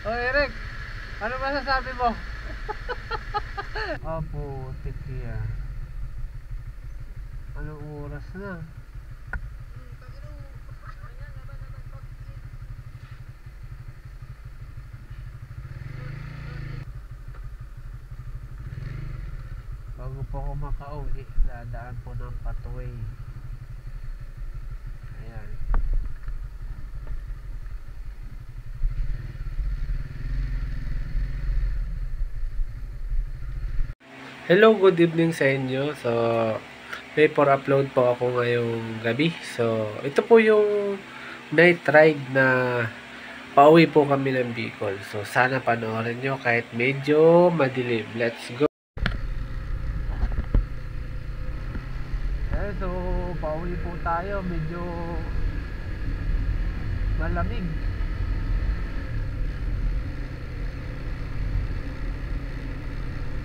O Eric, ano masasabi mo? Opo, tikiya. Anong oras na? Bago po ako makauwi, dadaan po ng pathway. Ayan. Hello, good evening sa inyo. So, may for upload po ako ngayong gabi. So, ito po yung night ride na pauwi po kami ng Bicol. So, sana panoorin nyo kahit medyo madilim. Let's go! So, pauwi po tayo. Medyo malamig.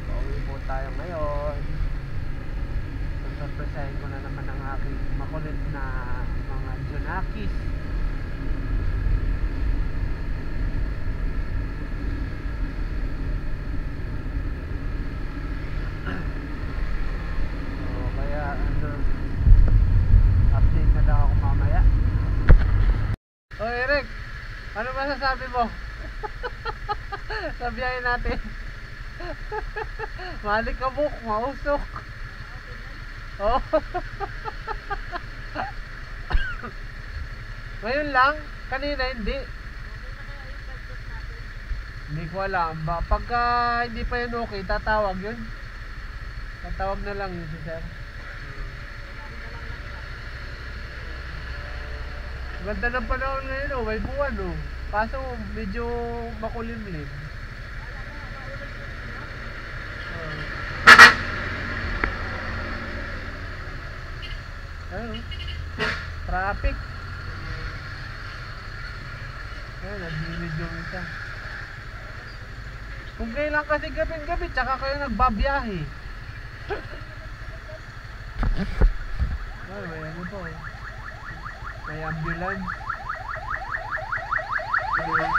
Pauwi po tayo ngayon. Surpresahin ko na naman ang aking makulit na mga Junakis. So, kaya update na lang ako mamaya. O Eric, ano masasabi mo? Sa biyahe natin. Malikabok, mausok. Oh. Ngayon lang, kanina hindi. Hindi ko alam ba. Pagka hindi pa yun okay, tatawag yun. Tatawag na lang yun si sir. Ganda ng panahon ngayon oh, may buwan oh. Kaso medyo makulimlim. Ayun, traffic. Ayun, nagmimid yung isa. Kung kailan kasi gabi-gabi, tsaka kayo nagbabiyahe. Ay, may ano po eh. May ambulance. Oh.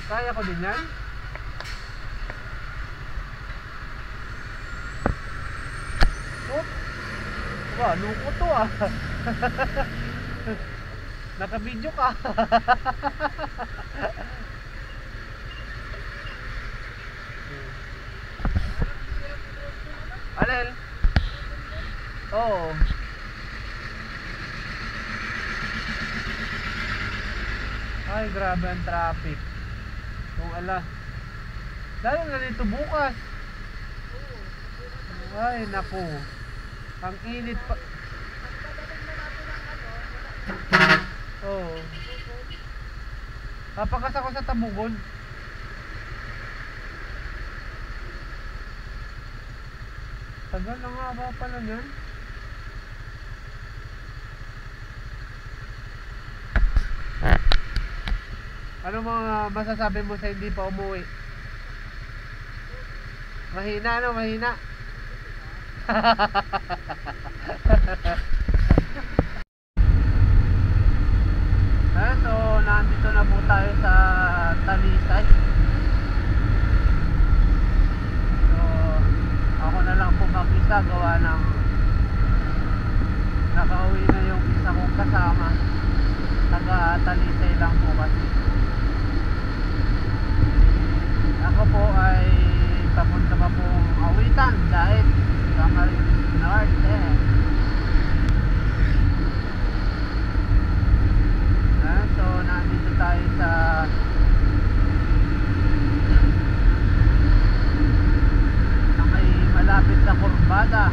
Kaya ko din yan. Oh. Wah, luko to ah. Naka-video ka. Alel. Oh. Ay, grabe ang traffic. Kung ala. Lalo na dito bukas. Ay, naku. Ang init pa. Oo. Papakas ako sa Tabugon. Tagal na nga ba pala yan? Ano mga masasabi mo sa hindi pa umuwi? Mahina no, mahina. So nandito na po tayo sa Talisay. So ako na lang po mag-isa gawa ng nakauwi na yung isa kong kasama. Taga Talisay lang po kasi. Ako po ay papunta pa pong Awitan dahil Camarines Norte. So nandito tayo sa may malapit sa Corbada.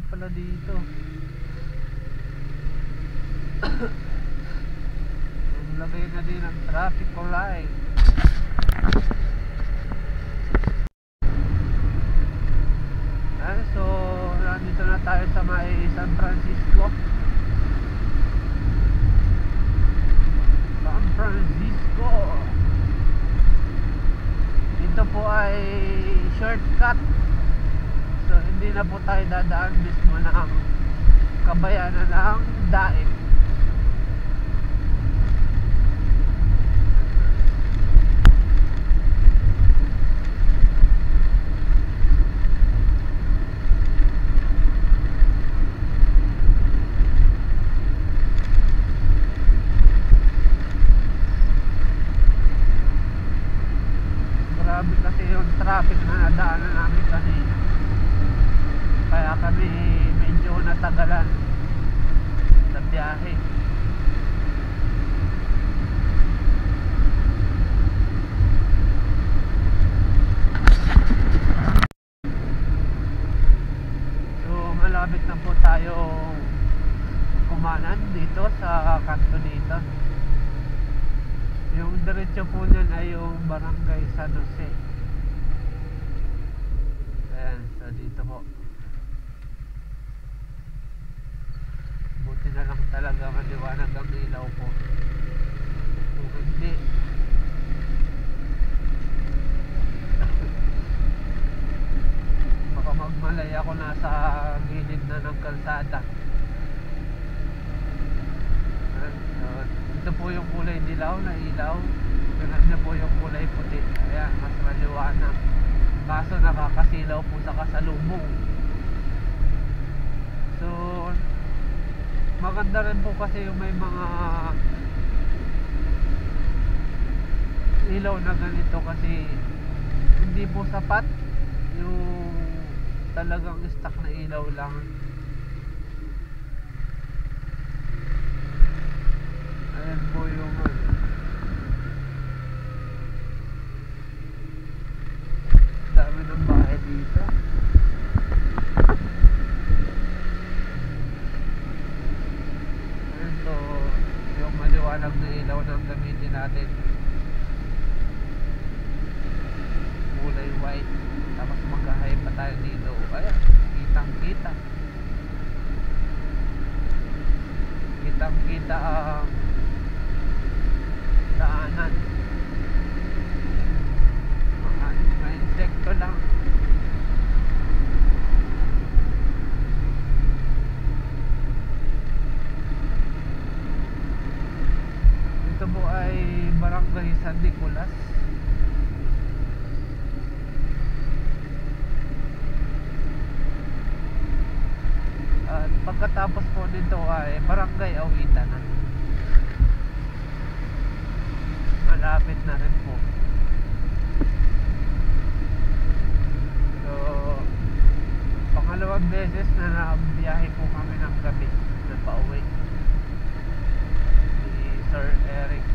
pala dito. Lagay na din ang traffic light. So nandito na tayo sa may San Francisco. San Francisco. Ito po ay shortcut. So hindi na po tayo dadaan mismo ng kabayanan ng Daet. Grabe kasi yung traffic na nadaanan namin kanina, kaya kami medyo natagalan sa biyahe. So malapit na po tayo kumanan dito sa kanto dito. Yung diretso po niyan ay yung Barangay San Jose. Ayan, so dito po. Buti na lang talaga maliwanag ang ilaw po. Kung hindi, baka magmalay ako nasa gilid na ng kalsada. Ito po yung kulay dilaw na ilaw. Tingnan niyo po yung kulay puti. Ayan, mas maliwanag. Kaso nakakasilaw po sa kasalubong. So maganda rin po kasi yung may mga ilaw na ganito, kasi hindi po sapat yung talagang stock na ilaw lang. Ayan po yung dami ng bahay dito. Ayan, so yung maliwanag na ilaw na gamitin natin, kulay white. Tapos mag-high pa tayo dito. Ayan, kitang kita. Kitang kita ang daanan. Mga insekto lang. Ito po ay Barangay San Nicolas. At pagkatapos po nito ay Barangay Awitan na. Malapit na rin po. So pangalawang beses na nabiyahe po kami ng gabi na pauwi ni Sir Eric.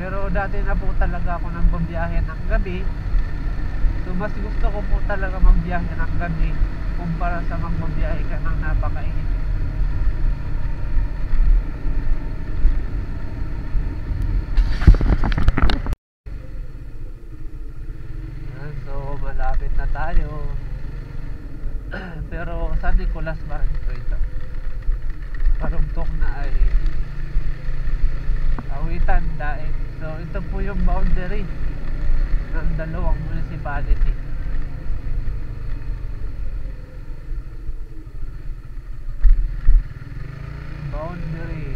Pero dati na po talaga ako nang babiyahe ng gabi. So mas gusto ko po talaga magbiyahe ng gabi kumpara sa magbabiyahe ka ng napakainit. So malapit na tayo. Pero San Nicolas ba ito? Karugtong na ay Awitan, Daet. So ito po yung boundary ng dalawang municipality. Boundary.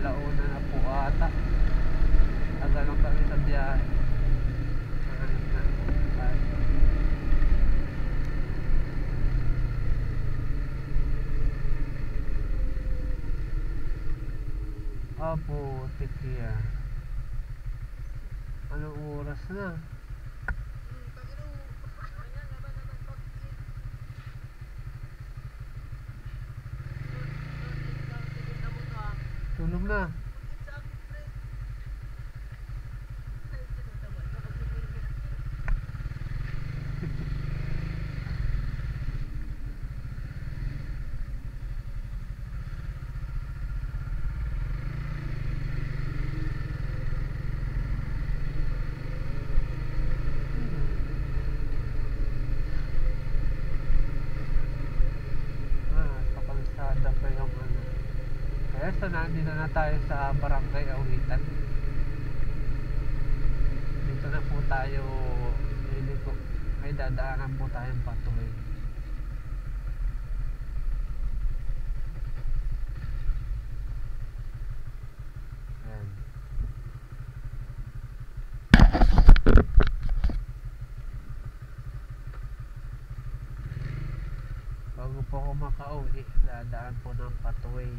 Alauna na po ata. Tagal lang kami sa biyahe. Putik yan. Anong oras na? Tulog na. Kakalsada pa yung ano. Kaya sa nandito na tayo sa Barangay Awitan. Dito na po tayo liliko. May dadaanan po tayong patuloy. Ayan. Bago po ako makauwi, dadaan po ng pathway.